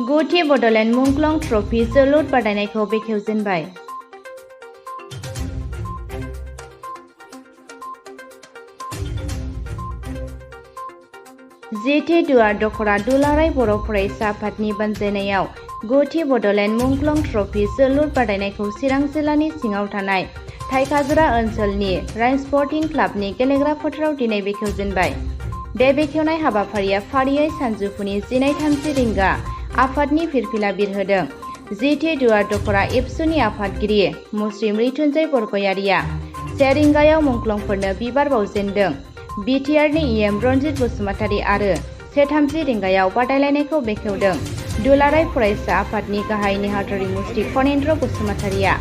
गुथि बड'लेण्ड मुंख्लं ट्रफी जोलुर बादायनायखौ बेखेवजेनबाय। जिथि दुवार दखरा दुलाराय बर' फरायसा आफादनि बानजायनायाव गुथि बड'लेण्ड मुंख्लं ट्रफी जोलुर बादायनायखौ चिरां जिल्लानि सिङाव थानाय थाइखाजुरा ओनसोलनि राइन स्पर्टिं क्लाबनि गेलेग्रा फोथाराव दिनै बेखेवजेनबाय। बे बेखेवनाय हाबाफारिया फारियै सानजौफुनि 12:30 रिंगा आफादनि फिरफिला बिरहोदों। जिथि दुवार दखरा एबसुनि आफादगिरि मुस्रि मृत्युंजय बरगयारिया 1 रिंगायाव मुंख्लंफोरनो बिबार बावजेनदों। बिटिआरनि इएम रनजित बसुमतारी आरो 1:30 रिंगायाव बादायलायनायखौ बेखेवदों। दुलाराय फरायसा आफादनि गाहाय नेहाथारि मुस्रि फनेन्द्र बसुमतारीया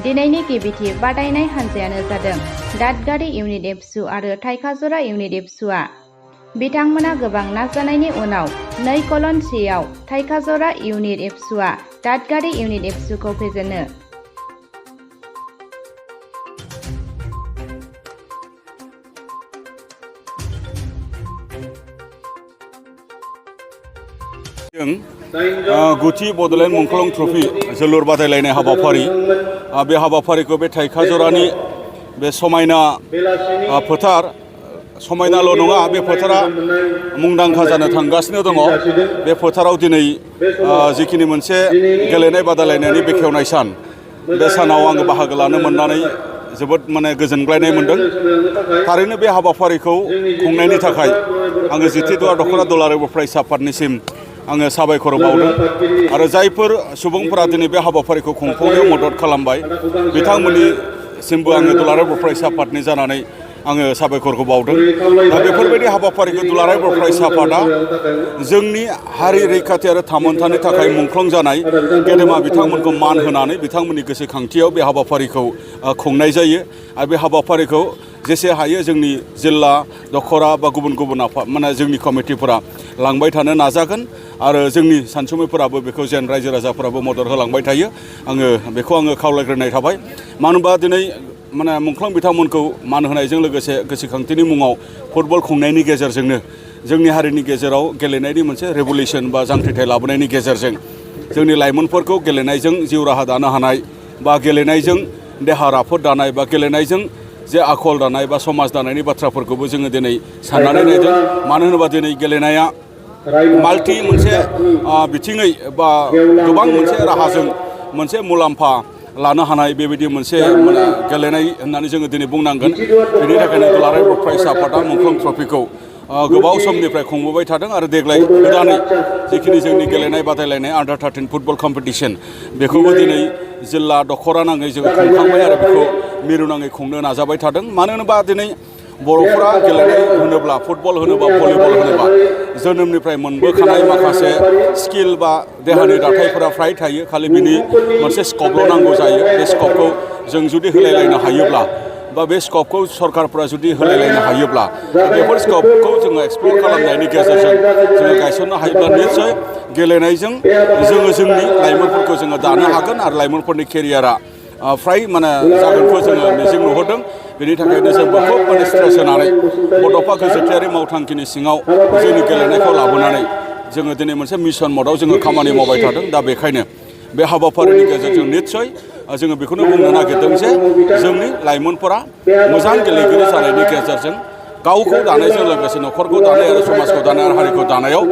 दिनैनि गिबिथि बादायनाय हानजायानो जादों दादगारि इउनिट एबसु आरो थाइखाजुरा इउनिट एबसुआ। बिथांमोना गोबां नाजानायनि उनाव 2:3 थाइखाजुरा इउनिट एबसुआ दादगारि इउनिट एबसुखौ फेजेनो। गुथि बड'लेण्ड मुंख्लं ट्रफी जोलुर बादायलायनाय हाबाफारि बे हाबाफारिखौ बे थाइखाजुरानि बे समायना फोथार समायनाल' नङा बे फोथारा मुंदांखा जानो थांगासिनो दङ। बे फोथाराव दिनै जिखिनि मोनसे गेलेनाय बादायलायनायनि बेखेवनाय सान बे सानाव आङो बाहागो लानो मोननानै जोबोद गोजोनग्लायनाय मोनदों। थारैनो बे हाबाफारिखौ खुंनायनि थाखाय आङो जिथि दुवार दखरा दुलाराय बर' फरायसा आफादनिसिम आङो साबायखर बावदों आरो जायफोर सुबुंफोरा दिनै बे हाबाफारिखौ खुंफुंनायाव मदद खालामबाय बिथांमोननिसिमबो आङो दुलाराय बर' फरायसा आफादनि जानानै आङो साबायखरखौ बावदों। दा बेफोरबायदि हाबाफारिखौ दुलाराय बर' फरायसा आफादा जोंनि हारि रैखाथि आरो थामोन्थानि थाखाय मुंख्लं जानाय गेदेमा बिथांमोनखौ मान होनानै बिथांमोननि गोसोखांथियाव बे हाबाफारिखौ खुंनाय जायो। आरो बे हाबाफारिखौ जेसे हायो जोंनि जिल्ला दखरा बा गुबुन गुबुन आफाद जोंनि कमिटिफोरा लांबाय थानो नाजागोन आरो जोंनि सानसुमैफोराबो बेखौ जेन रायजो राजाफोराबो मदद होलांबाय थायो। बेखौ आङो खावलायग्रोनाय थाबाय। मानो होनबा दिनै मुंख्लं बिथांमोनखौ मान होनायजों लोगोसे गोसोखांथिनि मुङाव फुटबल खुंनायनि गेजेरजोंनो जोंनि हारिनि गेजेराव गेलेनायनि मोनसे रेभुलेसन बा जांख्रिथाय लाबोनायनि गेजेरजों जोंनि लाइमोनफोरखौ गेलेनायजों जिउ राहा दानो हानाय बा गेलेनायजों देहा राफोद दानाय बा गेलेनायजों जे आखल दानाय बा समाज दानायनि बाथ्राफोरखौबो जोङो दिनै साननानै नायदों। मानो होनोबा दिनै गेलेनाया माल्टि मोनसे बिथिङै बा गोबां मोनसे राहाजों मोनसे मुलाम्फा लानो हानाय बेबायदि मोनसे गेलेनाय होननानै जोङो दिनै बुंनांगोन। बेनि थाखायनो दुलाराय बर' फरायसा आफादा मुंख्लं ट्रफीखौ गोबाव समनिफ्राय खुंबोबाय थादों आरो देग्लाय गोदानै जिखिनि जोंनि गेलेनाय बादायलायनाय आन्डार 13 फुटबल कम्पिटिसन बेखौबो दिनै जिल्ला दखरा नाङै जोङो खुंखांबाय आरो बेखौ मिरु नाङै खुंनो नाजाबाय थादों। मानो होनोबा दिनै बर'फोरा गेलेनाय होनोब्ला फुटबल होनोबा भलिबल होनोबा जोनोमनिफ्राय मोनबोखानाय माखासे स्किल बा देहानि दाथायफोरा फ्राय थायो। खालि बिनि मोनसे स्कपल' नांगौ जायो। बे स्कपखौ जों जुदि होलायलायनो हायोब्ला बा बे स्कपखौ सरकारफोरा जुदि होलायलायनो हायोब्ला बेफोर स्कपखौ जोङो एक्सप्लर खालामनायनि गेजेरजों जोङो गायसननो हायोब्ला निस्सय गेलेनायजों जोङो जोंनि लाइमोनफोरखौ जोङो दानो हागोन आरो लाइमोनफोरनि केरियारा फ्राय जागोनखौ जोङो मिजिं नुहरदों। बेनि थाखायनो जों बेखौ स्ट्रेस होनानै बड'फा गोजोनथायारि मावथांखिनि सिङाव जोंनि गेलेनायखौ लाबोनानै जोङो दिनै मोनसे मिशन मदआव जोङो खामानि मावबाय थादों। दा बेखायनो बे हाबाफारिनि गेजेरजों निस्सय जोङो बेखौनो बुंनो नागिरदों जे जोंनि लाइमोनफोरा मोजां गेलेगिरि जानायनि गेजेरजों गावखौ दानायजों लोगोसे न'खरखौ दानाय आरो समाजखौ दानाय आरो हारिखौ दानायाव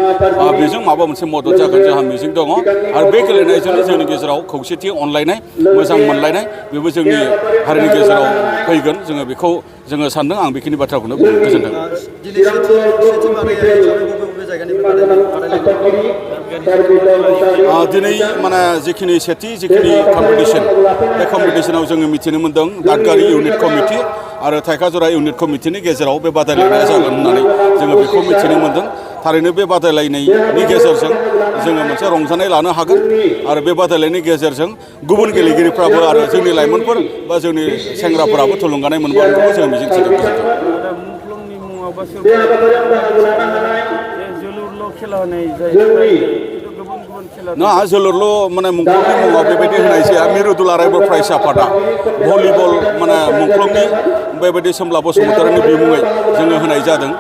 बेजों माबा मोनसे मदद जागोन जोंहा मिजिं दङ। आरो बे गेलेनायजोंनो जोंनि गेजेराव खौसेथि अनलायनाय मोजां मोनलायनाय बेबो जोंनि हारिनि गेजेराव फैगोन। जोङो बेखौ जोङो सानदों। आं बेखिनि बाथ्राखौनो गोजोनदों। दिनै जिखिनि कम्पिटिसन बे कम्पिटिसनाव जोङो मिथिनो मोन्दों दादगारि इउनिट कमिटि आरो थाइखाजुरा इउनिट कमिटिनि गेजेराव बे बादायलायनाया जागोन होननानै जोङो बेखौ मिथिनो मोन्दों। थारैनो बे बादायलायनायनि गेजेरजों जोङो मोनसे रंजानाय लानो हागोन आरो बे बादायलायनायनि गेजेरजों गुबुन गेलेगिरिफ्राबो आरो जोंनि लाइमोनफोर बा जोंनि सेंग्राफोराबो थुलुंगानाय मोनबावगोनखौ जोङो मिजिंथिदों। मुंख्लंनि मुङाव बा जोलुरल' खेला होनाय जायो। गुबुन गुबुन गुबुन खेला ना जोलुरल' माने मुंख्लंनि मुङाव बेबायदि होनाय जाया मिरु दुलाराय बर' फरायसा आफादा भलिबल माने मुंख्लंनि बेबायदि सोमला बसुमतारिनि बिमुङै जोङो होनाय जादों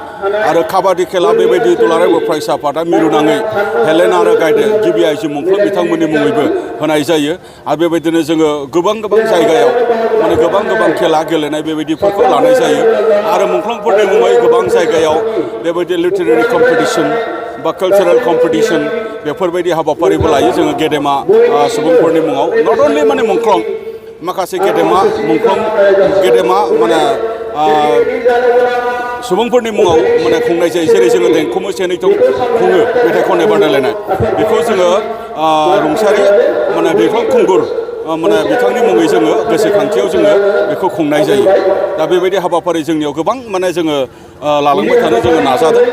आरो काबादि खेला बेबायदि दुलाराय बर' फरायसा आफादा मिरु नाङै हेलेन आरो गायदे गिबि आइजो मुंख्लं बिथांमोननि मुङैबो होनाय जायो आरो बेबायदिनो जोङो गोबां जायगायाव माने गोबां खेला गेलेनाय बेबायदिफोरखौ लानाय जायो आरो मुंख्लंफोरनि मुङै गोबां जायगायाव बेबायदि लिटारेरि कम्पिटिसन बा कालचारेल कम्पिटिसन बेफोरबायदि हाबाफारिबो लायो जोङो गेदेमा सुबुंफोरनि मुङाव नट अनलि माने मुंख्लं माखासे गेदेमा माने सुबुंफोरनि मुङाव माने खुंनाय जायो जेरै जोङो देंखो मोसानायखौ खुङो मेथाइ खननाय बादायलायनाय बेखौ जोङो रुंसारि माने दैखर खुंगुर माने बिथांनि मुङै जोङो गोसोखांथियाव जोङो बेखौ खुंनाय जायो दा बेबायदि हाबाफारि जोंनियाव गोबां माने जोङो लालांबाय थानो जोङो नाजादों